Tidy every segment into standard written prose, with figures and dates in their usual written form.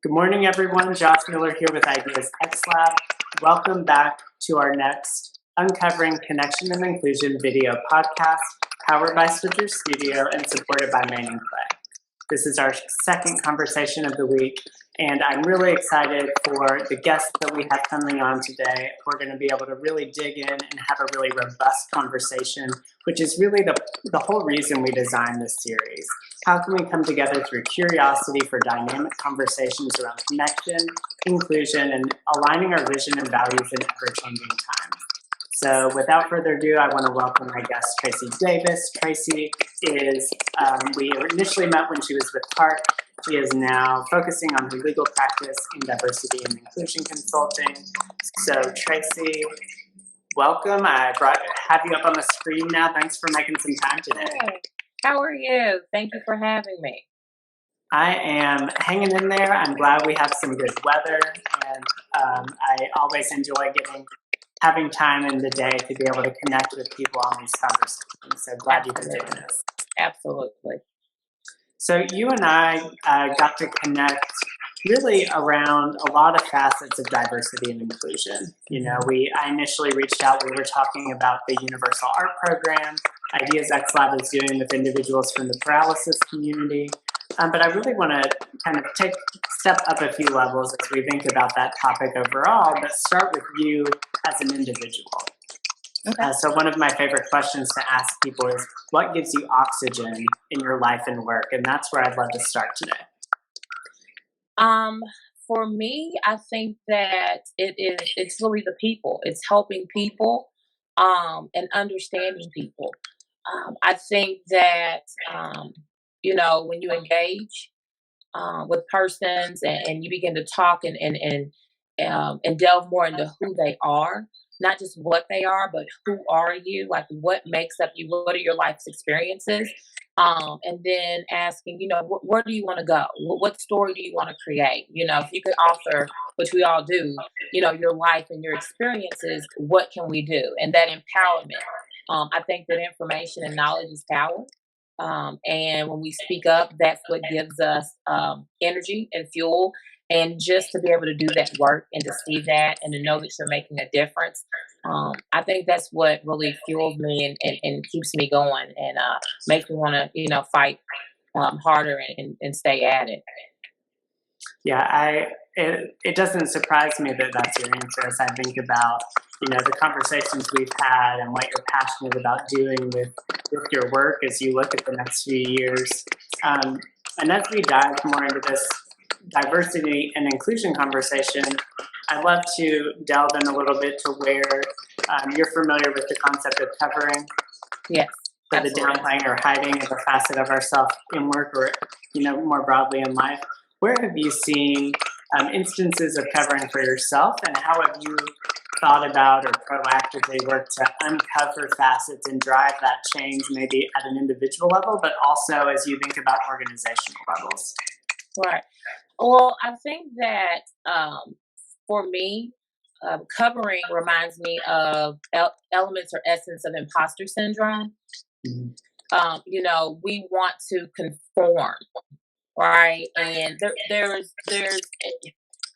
Good morning, everyone. Josh Miller here with Ideas X Lab. Welcome back to our next Uncovering Connection and Inclusion video podcast, powered by Switcher Studio and supported by Manning Clay. This is our second conversation of the week, and I'm really excited for the guests that we have coming on today. We're going to be able to really dig in and have a really robust conversation, which is really the whole reason we designed this series. How can we come together through curiosity for dynamic conversations around connection, inclusion, and aligning our vision and values in ever-changing times? So without further ado, I want to welcome my guest, Tracy Davis. Tracy is, we initially met when she was with Hart. She is now focusing on her legal practice in diversity and inclusion consulting. So Tracy, welcome. I have you up on the screen now. Thanks for making some time today. Hey, how are you? Thank you for having me. I am hanging in there. I'm glad we have some good weather, and I always enjoy having time in the day to be able to connect with people on these conversations. So glad you've been doing this. Absolutely. So you and I got to connect really around a lot of facets of diversity and inclusion. You know, I initially reached out, we were talking about the Universal Art Program, Ideas X Lab is doing with individuals from the paralysis community. But I really want to kind of step up a few levels as we think about that topic overall, but start with you as an individual. Okay. So one of my favorite questions to ask people is, what gives you oxygen in your life and work? And that's where I'd love to start today. For me, I think that it's really the people. It's helping people, and understanding people. I think that, when you engage with persons and you begin to talk and delve more into who they are, not just what they are, but who are you? Like, what makes up you? What are your life's experiences? And then asking, where do you want to go? What story do you want to create? If you could author, which we all do, your life and your experiences, what can we do? And that empowerment. I think that information and knowledge is power. And when we speak up, that's what gives us energy and fuel. And just to be able to do that work and to see that and to know that you're making a difference, I think that's what really fuels me and keeps me going and makes me want to, fight harder and stay at it. Yeah, it doesn't surprise me that that's your answer as I think about, the conversations we've had and what you're passionate about doing with your work as you look at the next few years. And as we dive more into this diversity and inclusion conversation, I'd love to delve in a little bit to where you're familiar with the concept of covering. Yes. So the downplaying or hiding of a facet of ourselves in work or, more broadly in life. Where have you seen instances of covering for yourself, and how have you thought about or proactively worked to uncover facets and drive that change maybe at an individual level, but also as you think about organizational levels? Right. Well, I think that for me, covering reminds me of elements or essence of imposter syndrome. Mm-hmm. We want to conform, right? And there's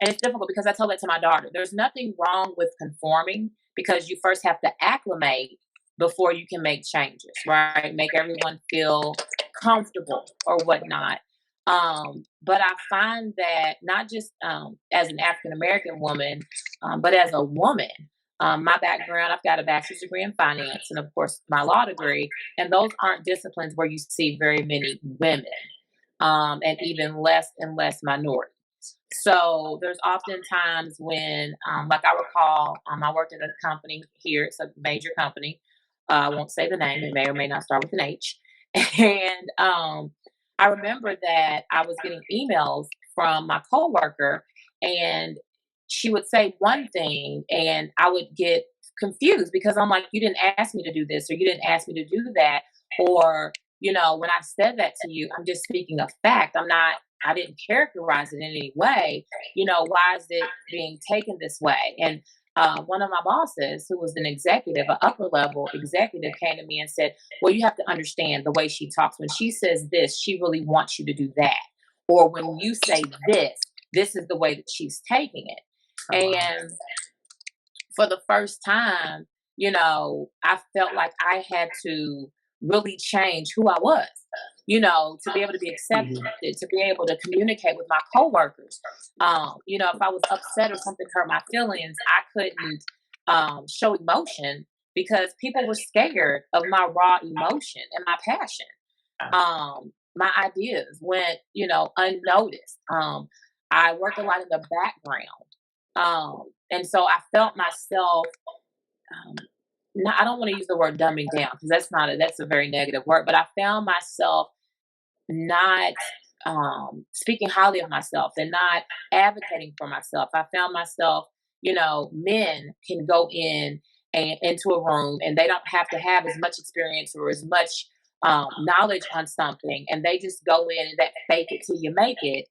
and it's difficult because I tell that to my daughter. There's nothing wrong with conforming because you first have to acclimate before you can make changes, right? Make everyone feel comfortable or whatnot. But I find that not just as an African American woman, but as a woman, my background, I've got a bachelor's degree in finance and, of course, my law degree. And those aren't disciplines where you see very many women and even less and less minorities. So there's often times when, like I recall, I worked at a company here. It's a major company. I won't say the name. It may or may not start with an H. And I remember that I was getting emails from my coworker, and she would say one thing, and I would get confused because I'm like, you didn't ask me to do this, or you didn't ask me to do that, or when I said that to you, I'm just speaking of fact. I didn't characterize it in any way. Why is it being taken this way? And one of my bosses, who was an executive, an upper level executive, came to me and said, well, you have to understand the way she talks. When she says this, she really wants you to do that. Or when you say this, this is the way that she's taking it. Oh, wow. And for the first time, I felt like I had to really change who I was, to be able to be accepted, Mhm. to be able to communicate with my coworkers. If I was upset or something hurt my feelings, I couldn't show emotion because people were scared of my raw emotion and my passion. Yeah. My ideas went, unnoticed. I worked a lot in the background. And so I felt myself, um, no, I don't want to use the word dumbing down because that's a very negative word, but I found myself not speaking highly of myself and not advocating for myself. I found myself, men can go in and into a room and they don't have to have as much experience or as much knowledge on something, and they just go in and that fake it till you make it,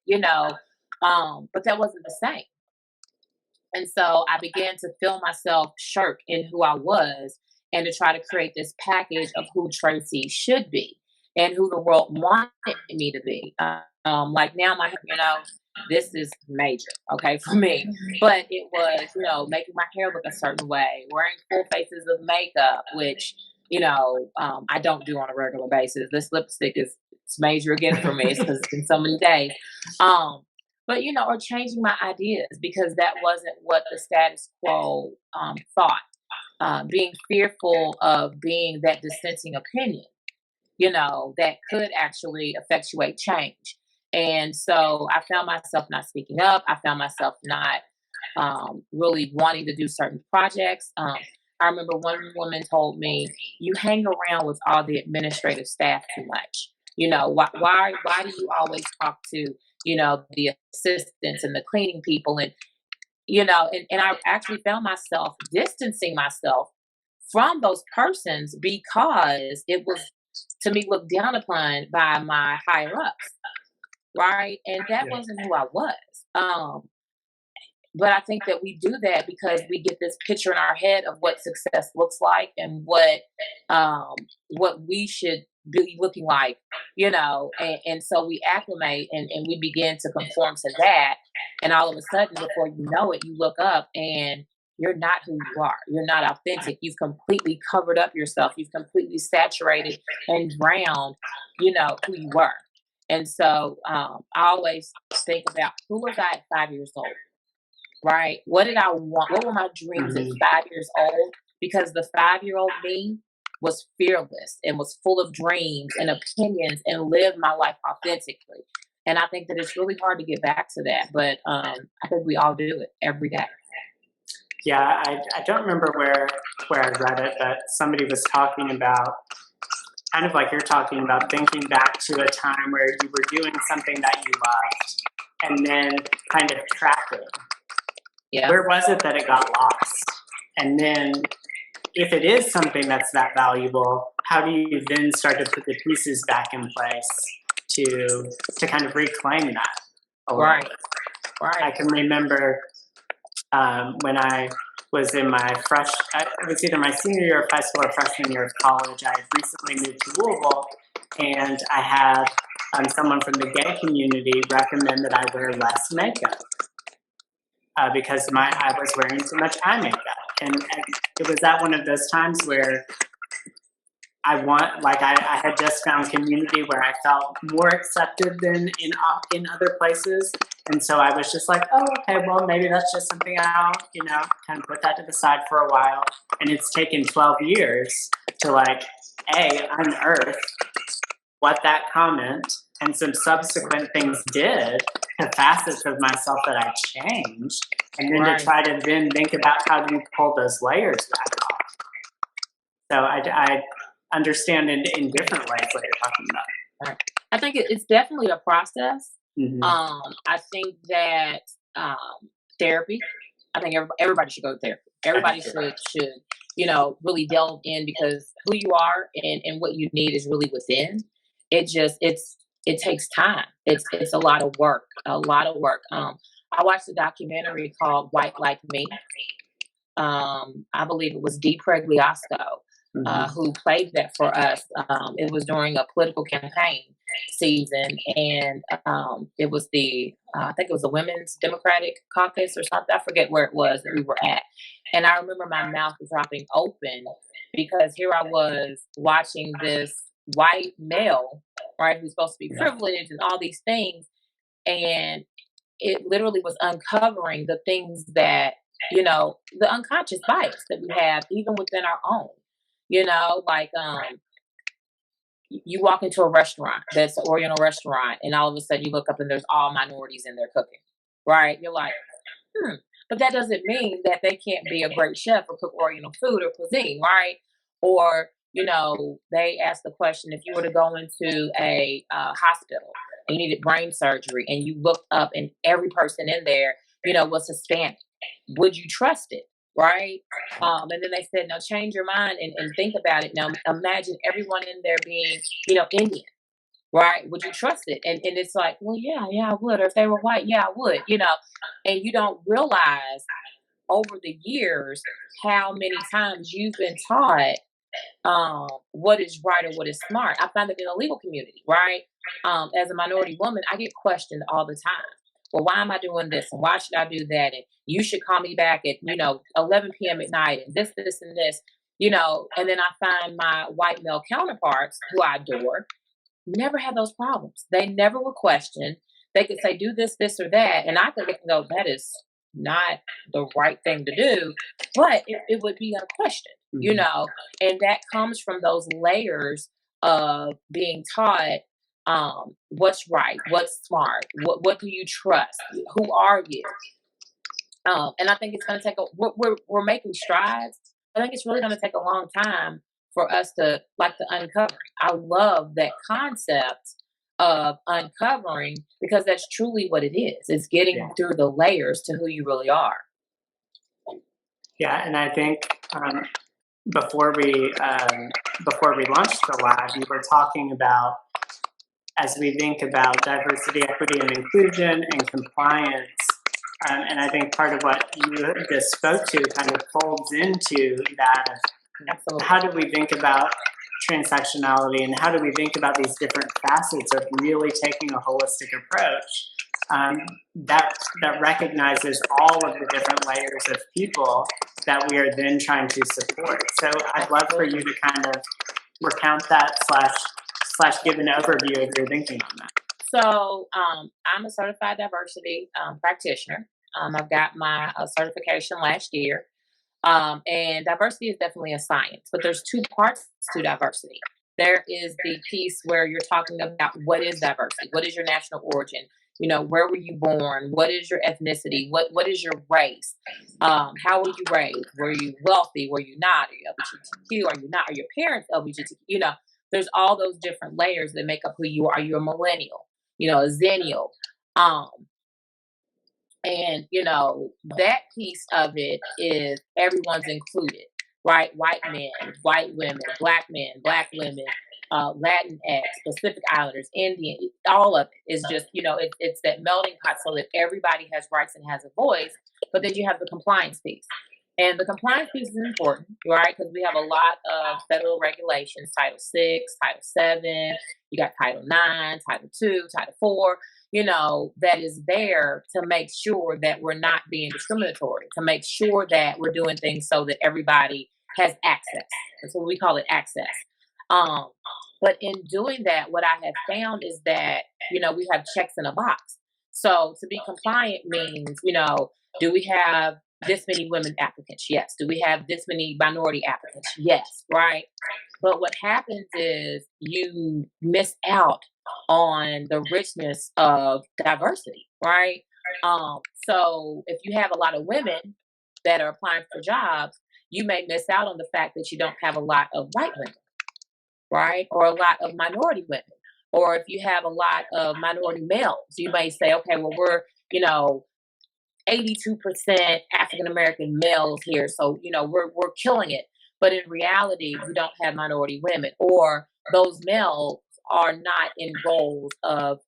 but that wasn't the same. And so I began to feel myself shirk in who I was and to try to create this package of who Tracy should be and who the world wanted me to be. Like now, this is major, okay, for me. But it was, making my hair look a certain way, wearing full faces of makeup, which, I don't do on a regular basis. This lipstick it's major again for me. It's because it's been so many days. Um, but or changing my ideas because that wasn't what the status quo thought. Being fearful of being that dissenting opinion, that could actually effectuate change. And so I found myself not speaking up. I found myself not really wanting to do certain projects. I remember one woman told me, "You hang around with all the administrative staff too much. Why do you always talk to the assistants and the cleaning people and and I actually found myself distancing myself from those persons because it was to me looked down upon by my higher ups, right? And that Yeah. wasn't who I was. But I think that we do that because we get this picture in our head of what success looks like and what we should be looking like, and so we acclimate and we begin to conform to that. And all of a sudden, before you know it, you look up and you're not who you are. You're not authentic. You've completely covered up yourself. You've completely saturated and drowned, who you were. And so I always think about who was I at 5 years old? Right? What did I want? What were my dreams at Mhm. 5 years old? Because the 5-year-old me was fearless and was full of dreams and opinions and lived my life authentically. And I think that it's really hard to get back to that, but I think we all do it every day. Yeah, I don't remember where I read it, but somebody was talking about kind of like you're talking about thinking back to a time where you were doing something that you loved and then kind of tracking. Yeah. Where was it that it got lost? And then if it is something that's that valuable, how do you then start to put the pieces back in place to kind of reclaim that a little Right. bit? I Right. can remember when I was in it was either my senior year of high school or freshman year of college. I had recently moved to Louisville, and I had someone from the gay community recommend that I wear less makeup because I was wearing too much eye makeup, and it was at one of those times where I had just found community where I felt more accepted than in other places, and so I was just like, oh, okay, well maybe that's just something I'll kind of put that to the side for a while, and it's taken 12 years to unearth what that comment and some subsequent things did to facets of myself that I changed, and then to Right. try to then think about how do you pull those layers back off. So I understand in different ways what you're talking about. Right. I think it's definitely a process. Hmm. I think that therapy. I think everybody should go to therapy. I Everybody think you're right. should really delve in because who you are and what you need is really within. It takes time. It's a lot of work. A lot of work. I watched a documentary called White Like Me. I believe it was Dee Pregliasco who played that for us. It was during a political campaign season, and it was I think it was the Women's Democratic Caucus or something. I forget where it was that we were at. And I remember my mouth dropping open because here I was watching this white male, right, who's supposed to be privileged and all these things. And it literally was uncovering the things that, the unconscious bias that we have even within our own. Like you walk into a restaurant that's an Oriental restaurant, and all of a sudden you look up and there's all minorities in there cooking, right? You're like, hmm. But that doesn't mean that they can't be a great chef or cook Oriental food or cuisine, right? Or, they ask the question, if you were to go into a hospital and you needed brain surgery and you looked up and every person in there, was Hispanic, would you trust it? Right. And then they said, now change your mind and think about it. Now imagine everyone in there being, Indian, right? Would you trust it? And it's like, well, yeah, I would. Or if they were white, yeah, I would, and you don't realize over the years how many times you've been taught what is right or what is smart. I find it in the legal community, right? As a minority woman, I get questioned all the time. Well, why am I doing this? And why should I do that? And you should call me back at, 11 p.m. at night and this, and this, and then I find my white male counterparts who I adore never had those problems. They never were questioned. They could say, do this, or that. And I could look and go, that is not the right thing to do, but it would be unquestioned, and that comes from those layers of being taught what's right, what's smart, what do you trust, who are you? And I think it's going to take we're making strides. I think it's really going to take a long time for us to like the uncovering. I love that concept of uncovering because that's truly what it is. It's getting through the layers to who you really are. Yeah, and I think before we launched the lab, you were talking about, as we think about diversity, equity, and inclusion and compliance. And I think part of what you just spoke to kind of folds into that. Absolutely. How do we think about transsectionality, and how do we think about these different facets of really taking a holistic approach that recognizes all of the different layers of people that we are then trying to support. So I'd love for you to kind of recount that slash give an overview of your thinking on that. So I'm a certified diversity practitioner. I've got my certification last year. And diversity is definitely a science, but there's two parts to diversity. There is the piece where you're talking about what is diversity? What is your national origin? Where were you born? What is your ethnicity? What is your race? How were you raised? Were you wealthy? Were you not? Are you LGBTQ? Are you not? Are your parents LGBTQ? There's all those different layers that make up who you are. Are you a millennial? A zennial? And that piece of it is everyone's included, right? White men, white women, black men, black women, Latinx, Pacific Islanders, Indian, all of it is just, it's that melting pot so that everybody has rights and has a voice. But then you have the compliance piece. And the compliance piece is important, right? Because we have a lot of federal regulations, Title VI, Title VII, you got Title IX, Title II, Title IV, that is there to make sure that we're not being discriminatory, to make sure that we're doing things so that everybody has access. That's what we call it, access. But in doing that, what I have found is that, we have checks in a box. So to be compliant means, do we have this many women applicants? Yes. Do we have this many minority applicants? Yes. Right. But what happens is you miss out on the richness of diversity, right? So if you have a lot of women that are applying for jobs, you may miss out on the fact that you don't have a lot of white women, right? Or a lot of minority women. Or if you have a lot of minority males, you may say, okay, well, we're, 82% African American males here, so we're killing it. But in reality, we don't have minority women, or those males are not in roles of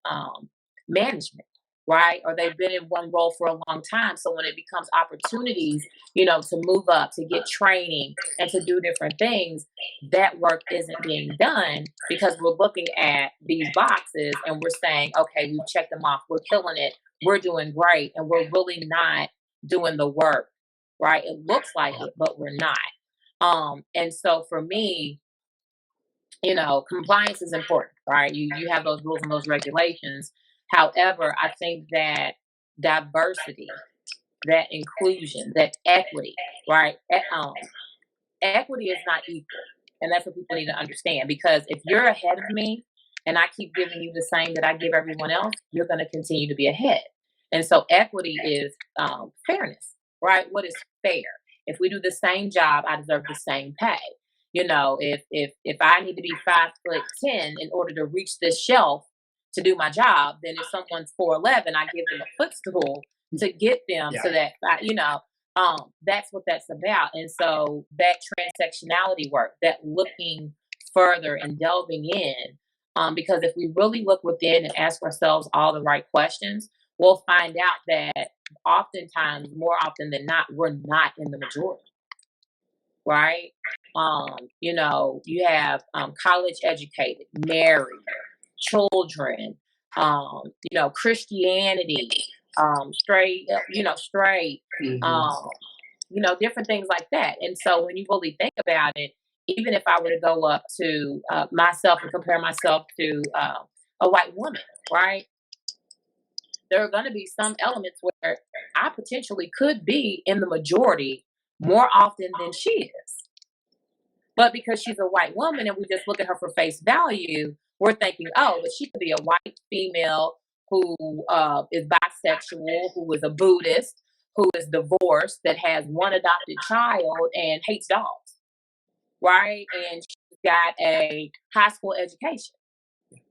management, right? Or they've been in one role for a long time. So when it becomes opportunities, to move up, to get training, and to do different things, that work isn't being done because we're looking at these boxes and we're saying, okay, we've checked them off, we're killing it, we're doing great, and we're really not doing the work, right? It looks like it, but we're not. And so for me, compliance is important, right? You have those rules and those regulations. However, I think that diversity, that inclusion, that equity, right? Equity is not equal. And that's what people need to understand. Because if you're ahead of me and I keep giving you the same that I give everyone else, you're going to continue to be ahead. And so equity is fairness, right? What is fair? If we do the same job, I deserve the same pay. If I need to be 5'10" in order to reach this shelf to do my job, then if someone's 4'11", I give them a footstool to get them to that. That's what that's about. And so that transsectionality work, that looking further and delving in, because if we really look within and ask ourselves all the right questions, we'll find out that oftentimes, more often than not, we're not in the majority, right? You have college educated, married, children, Christianity, straight, straight, different things like that. And so when you really think about it, even if I were to go up to myself and compare myself to a white woman, right? There are going to be some elements where I potentially could be in the majority more often than she is. But because she's a white woman and we just look at her for face value, we're thinking, oh, but she could be a white female who is bisexual, who is a Buddhist, who is divorced, that has one adopted child and hates dogs, right? And she's got a high school education,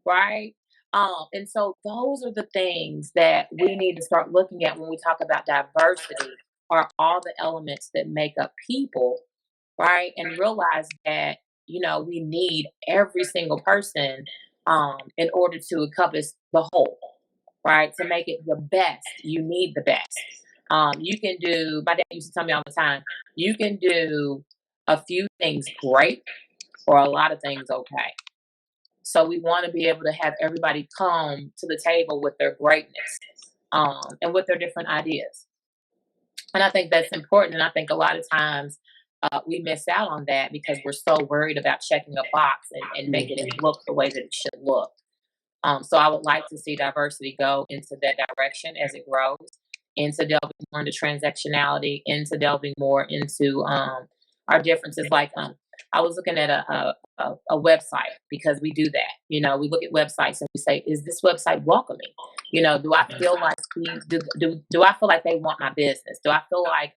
right? And so those are the things that we need to start looking at when we talk about diversity, are all the elements that make up people, right? And realize that, we need every single person in order to encompass the whole, right? To make it the best, you need the best. You can do, my dad used to tell me all the time, you can do a few things great or a lot of things okay. So we want to be able to have everybody come to the table with their greatness and with their different ideas. And I think that's important. And I think a lot of times we miss out on that because we're so worried about checking a box and making it look the way that it should look. So I would like to see diversity go into that direction as it grows, into delving more into transactionality, into delving more into our differences. Like I was looking at a website, because we do that. We look at websites and we say, is this website welcoming? Do I feel like do I feel like they want my business? Do I feel like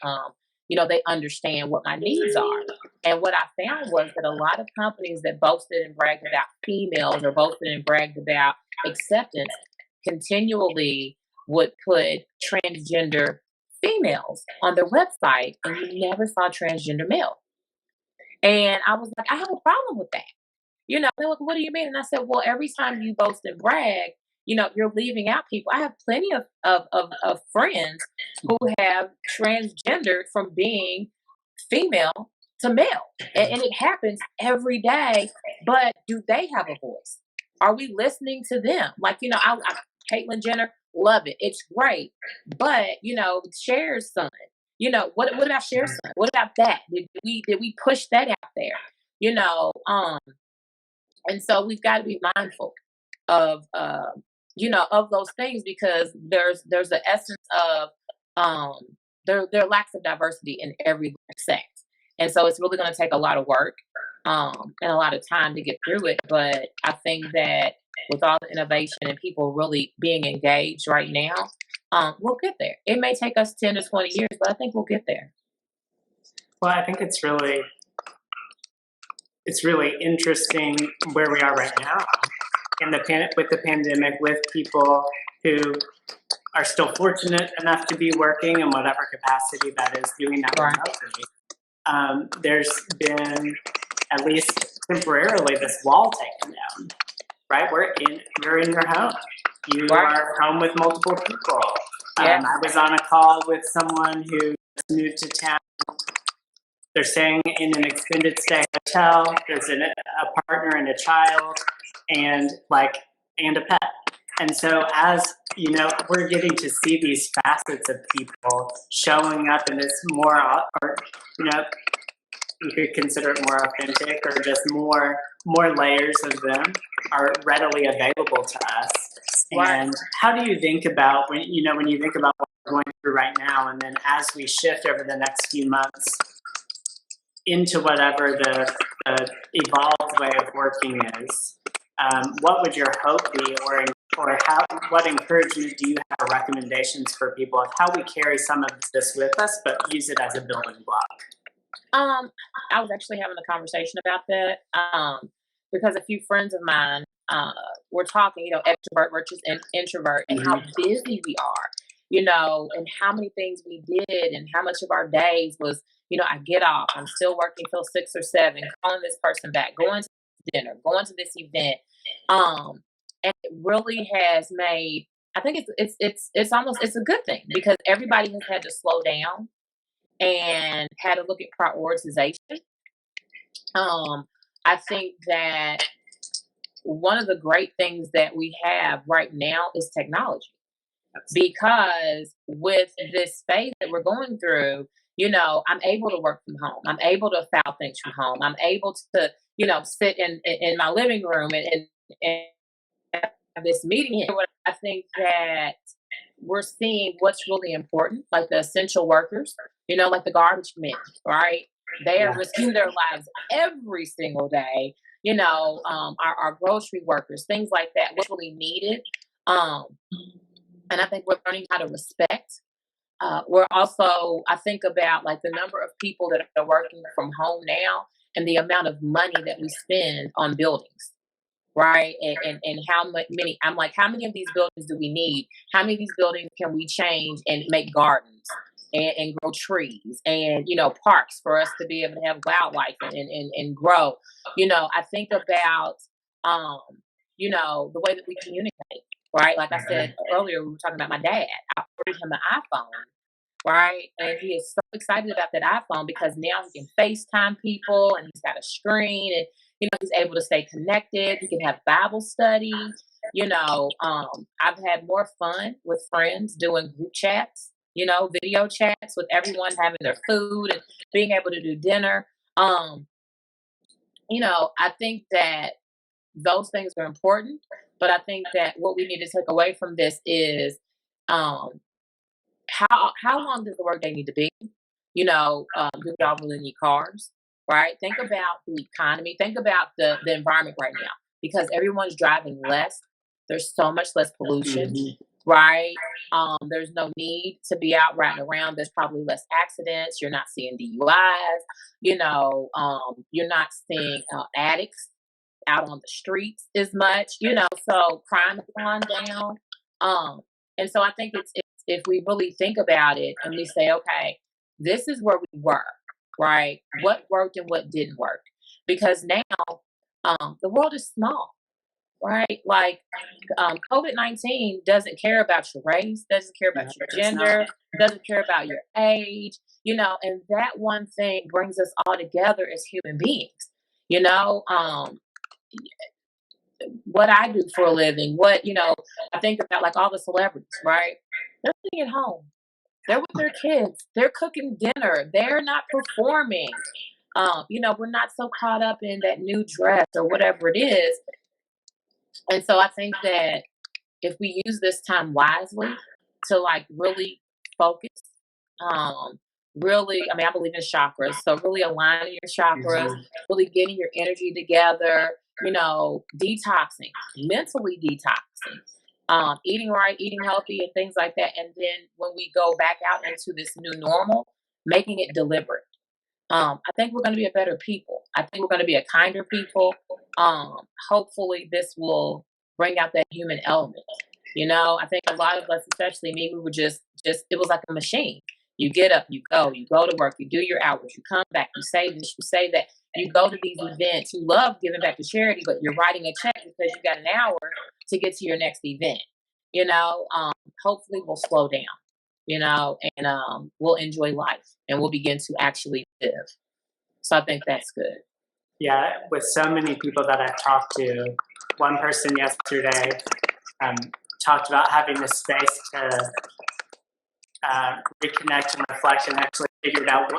they understand what my needs are? And what I found was that a lot of companies that boasted and bragged about females, or boasted and bragged about acceptance, continually would put transgender females on their website, and you never saw transgender male. And I was like, I have a problem with that. They're like, what do you mean? And I said, well, every time you boast and brag, you're leaving out people. I have plenty of friends who have transgendered from being female to male. And it happens every day. But do they have a voice? Are we listening to them? Like, Caitlyn Jenner, love it. It's great. But, Cher's son, what about Cher's son? What about that? Did we push that out there? And so we've got to be mindful of of those things, because there's the essence of there lacks of diversity in every sex. And so it's really going to take a lot of work and a lot of time to get through it. But I think that with all the innovation and people really being engaged right now, we'll get there. It may take us 10 to 20 years, but I think we'll get there. Well, I think it's really interesting where we are right now with the pandemic, with people who are still fortunate enough to be working in whatever capacity that is, doing that remotely. There's been, at least temporarily, this wall taken down, right? You're in your home. You Right. are home with multiple people. Yeah. I was on a call with someone who moved to town. They're staying in an extended stay hotel. There's a partner and a child, and a pet. And so, as you know, we're getting to see these facets of people showing up in this more, or you know, you could consider it more authentic, or just more layers of them are readily available to us. Right. And how do you think about when you think about what we're going through right now, and then as we shift over the next few months into whatever the evolved way of working is, what would your hope be, or what encouragement do you have, or recommendations for people of how we carry some of this with us, but use it as a building block? I was actually having a conversation about that, because a few friends of mine, were talking, extrovert versus introvert, and how Mm-hmm. busy we are, and how many things we did, and how much of our days was, I get off, I'm still working till 6 or 7, calling this person back, going to dinner, going to this event, and it really has made. I think it's almost it's a good thing because everybody has had to slow down and had to look at prioritization. Um, I think that one of the great things that we have right now is technology because with this phase that we're going through, I'm able to work from home. I'm able to file things from home. I'm able to, sit in my living room and have this meeting here. I think that we're seeing what's really important, like the essential workers, like the garbage men, right? They are Yeah. risking their lives every single day. Our grocery workers, things like that, what's really needed. Um, and I think we're learning how to respect. We're also, I think about like the number of people that are working from home now and the amount of money that we spend on buildings, right? And how many, I'm like, how many of these buildings do we need? How many of these buildings can we change and make gardens and grow trees and, parks for us to be able to have wildlife and grow? I think about, um, the way that we communicate, right? Like I said earlier, we were talking about my dad. I ordered him an iPhone, right? And he is so excited about that iPhone because now he can FaceTime people and he's got a screen and he's able to stay connected. He can have Bible study. I've had more fun with friends doing group chats, video chats with everyone having their food and being able to do dinner. Um, I think that those things are important, but I think that what we need to take away from this is um how long does the workday need to be? Do we all really need cars? Right? Think about the economy. Think about the environment right now because everyone's driving less. There's so much less pollution, Mm-hmm. right? There's no need to be out riding around. There's probably less accidents. You're not seeing DUIs. You're not seeing addicts out on the streets as much. So crime has gone down. Um, and so I think it's if we really think about it and we say, okay, this is where we were, right? What worked and what didn't work? Because now the world is small, right? Like COVID-19 doesn't care about your race, doesn't care about Yeah, your it's not. gender, doesn't care about your age, and that one thing brings us all together as human beings. You know, um, what I do for a living, I think about like all the celebrities, right? They're sitting at home. They're with their kids. They're cooking dinner. They're not performing. We're not so caught up in that new dress or whatever it is. And so I think that if we use this time wisely to like really focus, um, really, I mean, I believe in chakras. So really aligning your chakras, Mm-hmm. really getting your energy together, detoxing, mentally detoxing, eating right, eating healthy, and things like that. And then when we go back out into this new normal, making it deliberate. I think we're going to be a better people. I think we're going to be a kinder people. Hopefully, this will bring out that human element. I think a lot of us, especially me, we were just it was like a machine. You get up, you go to work, you do your hours, you come back, you say this, you say that, you go to these events, you love giving back to charity, but you're writing a check because you got an hour to get to your next event. hopefully we'll slow down, and we'll enjoy life and we'll begin to actually live. So I think that's good. Yeah, with so many people that I've talked to, one person yesterday um, talked about having the space to reconnect and reflect, and actually figure out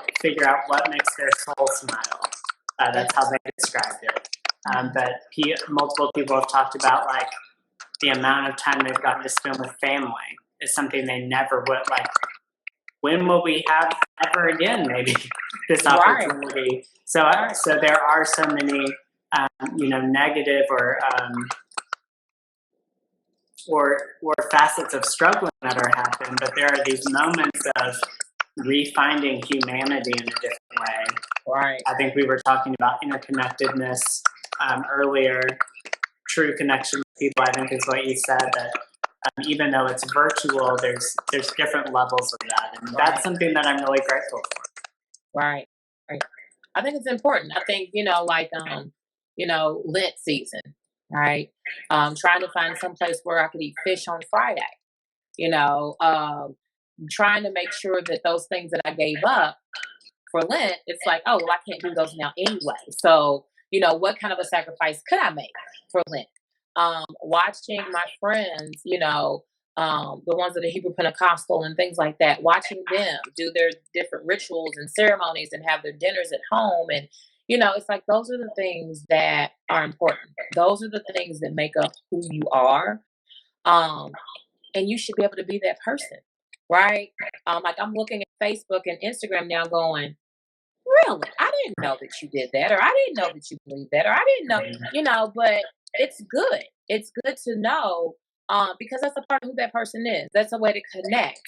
what makes their soul smile. That's how they described it. But multiple people have talked about like the amount of time they've gotten to spend with family is something they never would like. When will we have ever again? Maybe this Right. opportunity. So there are so many, negative or facets of struggling that are happening, but there are these moments of refinding humanity in a different way. Right. I think we were talking about interconnectedness earlier. True connection with people, I think, is what you said. That even though it's virtual, there's different levels of that, and that's something that I'm really grateful for. Right. Right. I think it's important. I think, Lent season, right? Trying to find some place where I could eat fish on Friday, you know, trying to make sure that those things that I gave up for Lent, it's like, oh, well, I can't do those now anyway. So, what kind of a sacrifice could I make for Lent? Watching my friends, the ones that are Hebrew Pentecostal and things like that, watching them do their different rituals and ceremonies and have their dinners at home. And, it's like those are the things that are important. Those are the things that make up who you are. Um, and you should be able to be that person, right? Like I'm looking at Facebook and Instagram now going, really? I didn't know that you did that, or I didn't know that you believed that, or I didn't know, but it's good. It's good to know because that's a part of who that person is. That's a way to connect,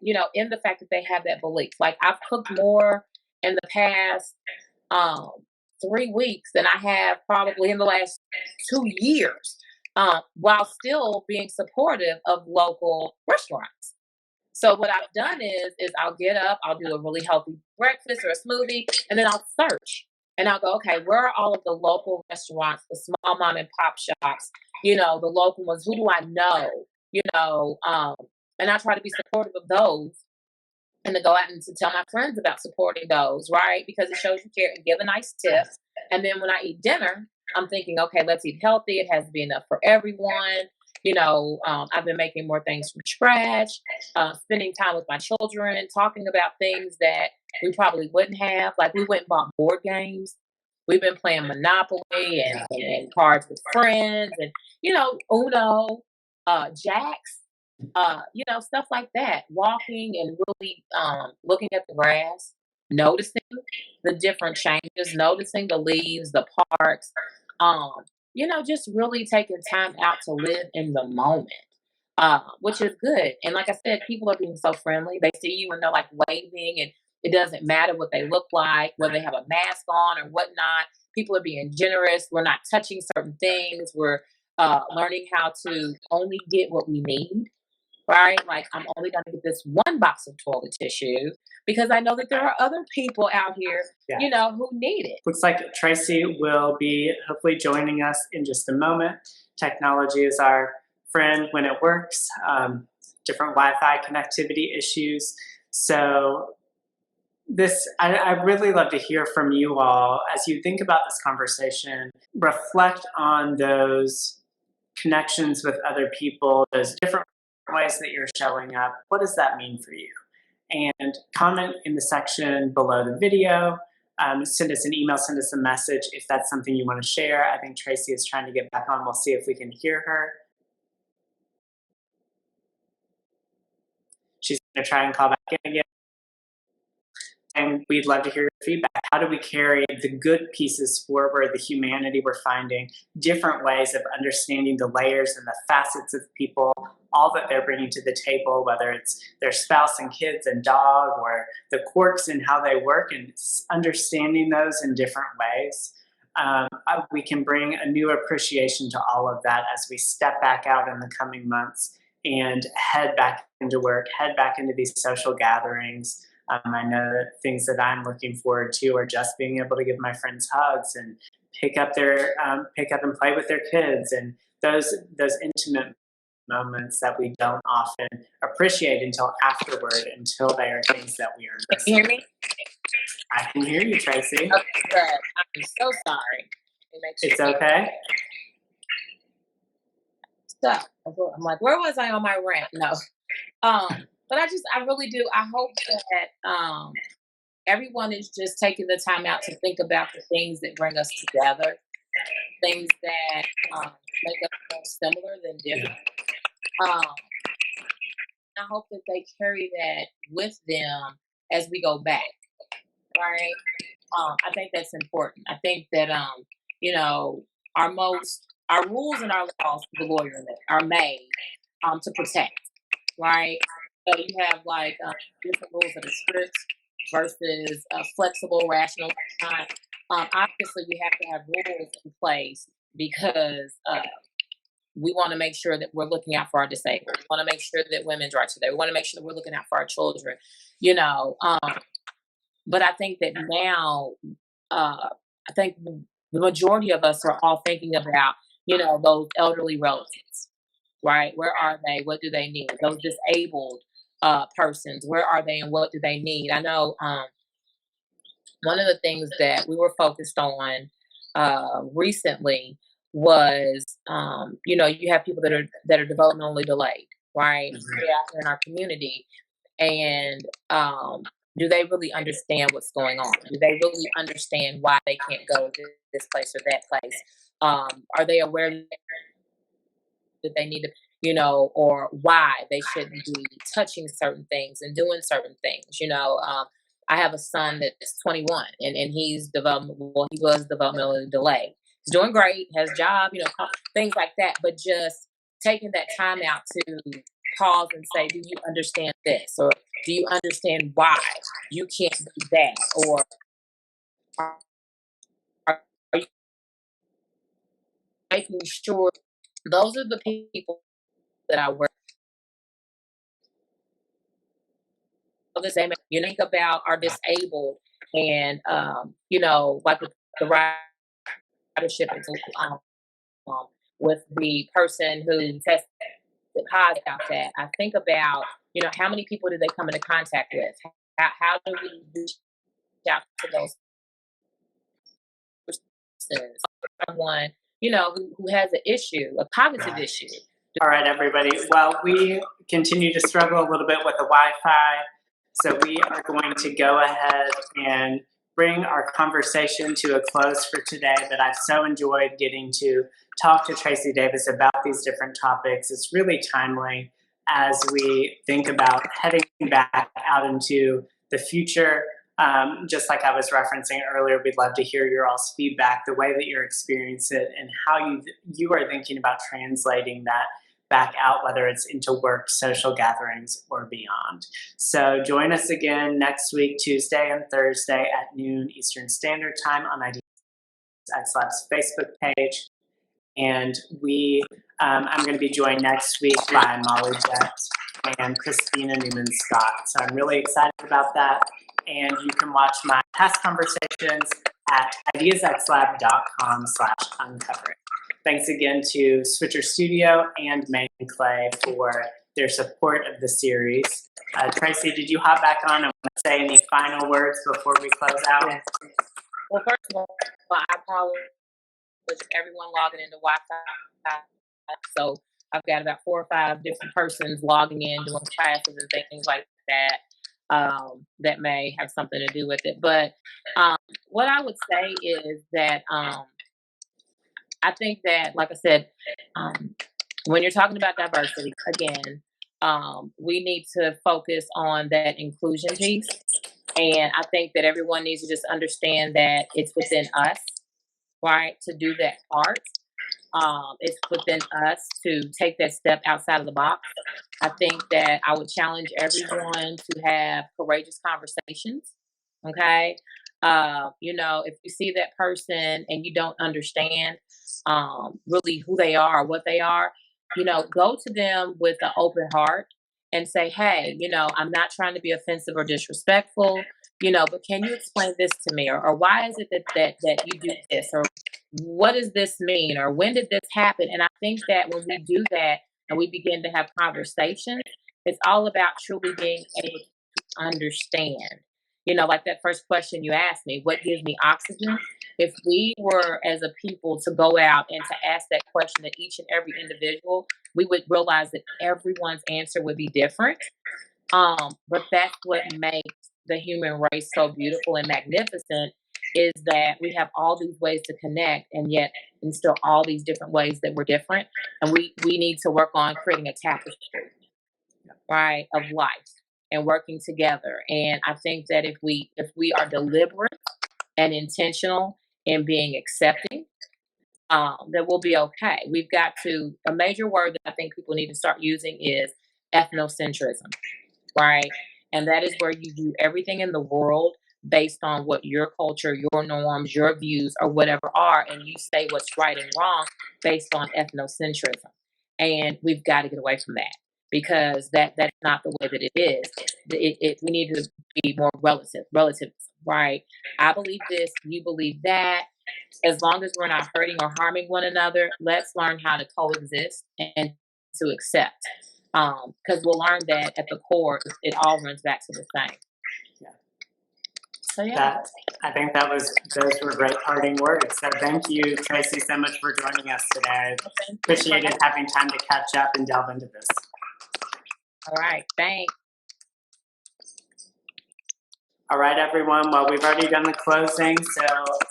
in the fact that they have that belief. Like I've cooked more in the past um, 3 weeks than I have probably in the last 2 years, while still being supportive of local restaurants. So what I've done is I'll get up, I'll do a really healthy breakfast or a smoothie, and then I'll search and I'll go, okay, where are all of the local restaurants, the small mom and pop shops, the local ones? Who do I know? And I try to be supportive of those and to go out and to tell my friends about supporting those, right? Because it shows you care and give a nice tip. And then when I eat dinner, I'm thinking, okay, let's eat healthy. It has to be enough for everyone. I've been making more things from scratch, spending time with my children, talking about things that we probably wouldn't have. Like we went and bought board games. We've been playing Monopoly and cards with friends and, Uno, Jacks, stuff like that. Walking and really looking at the grass, noticing the different changes, noticing the leaves, the parks, um, just really taking time out to live in the moment, which is good. And like I said, people are being so friendly. They see you and they're like waving, and it doesn't matter what they look like, whether they have a mask on or whatnot. People are being generous. We're not touching certain things. We're learning how to only get what we need, right? Like I'm only going to get this one box of toilet tissue because I know that there are other people out here, Yeah. who need it. Looks like Tracy will be hopefully joining us in just a moment. Technology is our friend when it works. Different Wi-Fi connectivity issues. So I really love to hear from you all as you think about this conversation. Reflect on those connections with other people, those different ways that you're showing up. What does that mean for you? And comment in the section below the video. Send us an email, send us a message if that's something you want to share. I think Tracy is trying to get back on. We'll see if we can hear her. She's going to try and call back in again. And we'd love to hear your feedback. How do we carry the good pieces forward, the humanity we're finding, different ways of understanding the layers and the facets of people, all that they're bringing to the table, whether it's their spouse and kids and dog, or the quirks and how they work, and understanding those in different ways. We can bring a new appreciation to all of that as we step back out in the coming months and head back into work, head back into these social gatherings. I know that things that I'm looking forward to are just being able to give my friends hugs and pick up and play with their kids, and those intimate moments that we don't often appreciate until afterward, until they are things that we are Can you hear missing. me? I can hear you, Tracy. Okay, good. I'm so sorry. Let me make It's sure. okay. So I'm like, where was I on my rant? No. But I really do. I hope that everyone is just taking the time out to think about the things that bring us together, things that make us more similar than different. Um, I hope that they carry that with them as we go back, right? I think that's important. I think that you know, our rules and our laws for the lawyer are made to protect, right? So you have like different rules that are strict versus flexible, rational. Time. Obviously, we have to have rules in place because we want to make sure that we're looking out for our disabled. We want to make sure that women's rights are there. We want to make sure that we're looking out for our children. You know, but I think that now, I think the majority of us are all thinking about, those elderly relatives, right? Where are they? What do they need? Those disabled persons, where are they and what do they need? I know one of the things that we were focused on recently was, you have people that are developmentally delayed, right? Mhm. They're out there in our community, and do they really understand what's going on? Do they really understand why they can't go to this place or that place? Are they aware that they need to, or why they shouldn't be touching certain things and doing certain things? I have a son that's 21 and he was developmentally delayed. He's doing great, has a job, things like that, but just taking that time out to pause and say, do you understand this? Or do you understand why you can't do that? Or are, are you making sure those are the people that I work with? Think about are disabled and, like the ridership um, with the person who tested positive about that. I think about, how many people do they come into contact with? How do we reach out to those persons? Someone, who has an issue, a cognitive Right. issue. All right, everybody. Well, we continue to struggle a little bit with the Wi-Fi, so we are going to go ahead and bring our conversation to a close for today. But I've so enjoyed getting to talk to Tracy Davis about these different topics. It's really timely as we think about heading back out into the future. Just like I was referencing earlier, we'd love to hear your all's feedback, the way that you're experiencing it, and how you are thinking about translating that back out, whether it's into work, social gatherings, or beyond. So join us again next week, Tuesday and Thursday at noon Eastern Standard Time on Ideas X Lab's Facebook page. And I'm going to be joined next week by Molly Jett and Christina Newman Scott. So I'm really excited about that. And you can watch my past conversations at ideasxlab.com/uncovering. Thanks again to Switcher Studio and Megan Clay for their support of the series. Tracy, did you hop back on and want to say any final words before we close out? Yes. Well, first of all, I apologize with everyone logging into Wi-Fi. So I've got about 4 or 5 different persons logging in, doing classes and things like that. That may have something to do with it. But what I would say is that I think that, like I said, when you're talking about diversity, again, we need to focus on that inclusion piece. And I think that everyone needs to just understand that it's within us, right, to do that part. It's within us to take that step outside of the box. I think that I would challenge everyone to have courageous conversations. Okay. If you see that person and you don't understand really who they are, what they are, go to them with an open heart and say, hey, I'm not trying to be offensive or disrespectful, but can you explain this to me? Or why is it that you do this? Or what does this mean? Or when did this happen? And I think that when we do that, and we begin to have conversations, it's all about truly being able to understand. Like that first question you asked me, what gives me oxygen? If we were as a people to go out and to ask that question to each and every individual, we would realize that everyone's answer would be different. But that's what makes the human race so beautiful and magnificent, is that we have all these ways to connect, and yet and still all these different ways that we're different. And we need to work on creating a tapestry, right, of life and working together. And I think that if we are deliberate and intentional in being accepting, then we'll be okay. We've got to, a major word that I think people need to start using is ethnocentrism, right? And that is where you view everything in the world based on what your culture, your norms, your views, or whatever are, and you say what's right and wrong based on ethnocentrism. And we've got to get away from that, because that's not the way that it is. We need to be more relative, right? I believe this, you believe that. As long as we're not hurting or harming one another, let's learn how to coexist and to accept. Because we'll learn that at the core, it all runs back to the same. Yeah. So yeah. That, I think those were great parting words. So thank you, Tracy, so much for joining us today. I appreciated having time to catch up and delve into this. All right, thanks. All right, everyone. Well, we've already done the closing, so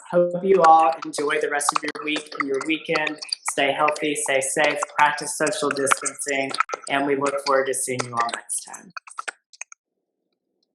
hope you all enjoy the rest of your week and your weekend. Stay healthy, stay safe, practice social distancing, and we look forward to seeing you all next time.